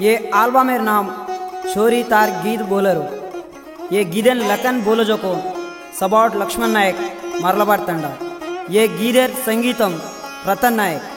ये आल्बमेर नाम शोरी तार गीत बोलरू ये गीदन लखन बोलो जो को सबाट लक्ष्मण नायक मरलबार तंडा ये गीदर संगीतम रतन नायक।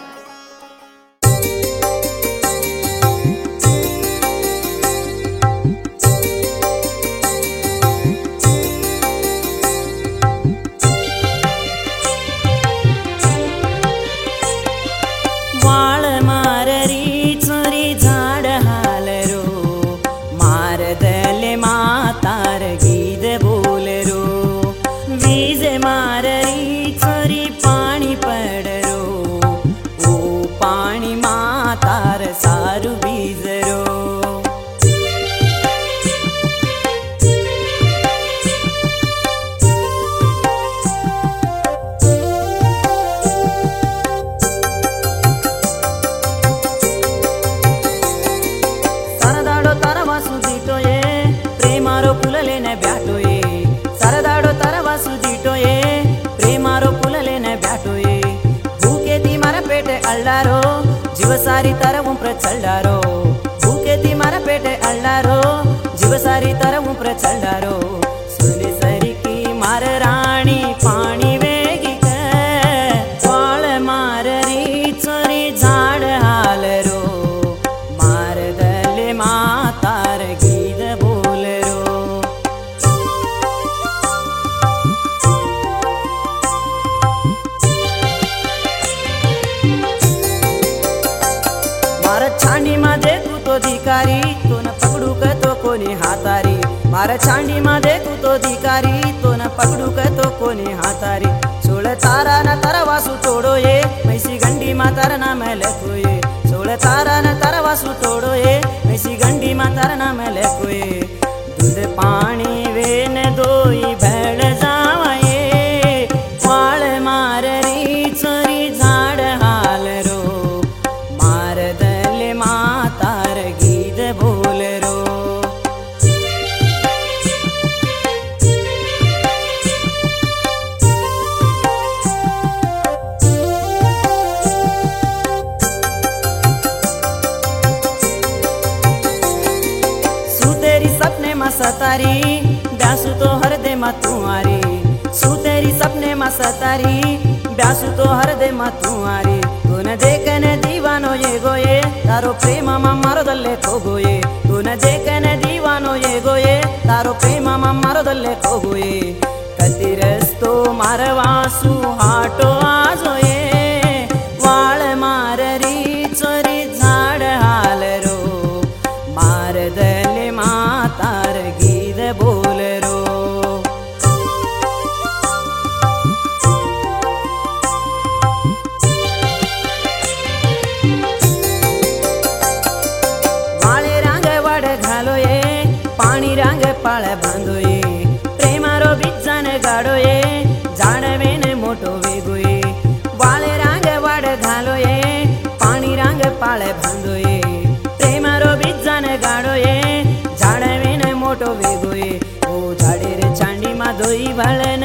जीवसारी तरवू प्रचंडारो भूखे ती मारा पेटे अल्लारो जीवसारी तरवू प्रचंडारो सुनी सरी की मार राणी पाणी वेगी वाळ माररी चोरी झाड हालरो मार दले मातार गीत बोलरो। छांडी मा देखू तो धिकारी तो न पकड़ू क तो कोनी हातारी मारा छांडी मा देखू तो धिकारी तो न पकड़ू क तो कोनी हातारी सोळ तारा न तरवासु तोड़ो ये मैसी गंडी मा तरना में लेको ये सोळ तारा न तरवासु तोड़ो ये मैसी गंडी मा तरना में लेको ये दूध पानी वेन दोई भेड़ जावा ये वाळ माररी चोरी झाड हालरो मार मातार गीत बोलरो। सुतेरी सपने मा सतारी ब्यासु तो हर दे मा तुम्हारी सुतेरी सपने मा सतारी ब्यासु तो हर दे मा तुम्हारी तूने देखने दीवानो ये गोये तारो प्रेम मारो दल्ले खो गोये तूने देखने दीवानो ये गोये तारो प्रेम मारो दल्ले खो गोये कति रस्तो मारवासु हाटो आजो ये वाळ माररी चोरी झाड हालरो मार दले मातार गीत बोलरो। पानी रंग पाळ बांधो ये प्रेमारो बिजान गाडो ये जाणवे ने मोटो वेगो ये वाळे रंग वाड घालो ये पानी रंग पाळ बांधो ये प्रेमारो बिजान गाडो ये जाणवे ने मोटो वेगो ये ओ झाडे रे चांडी मा दोई भाळन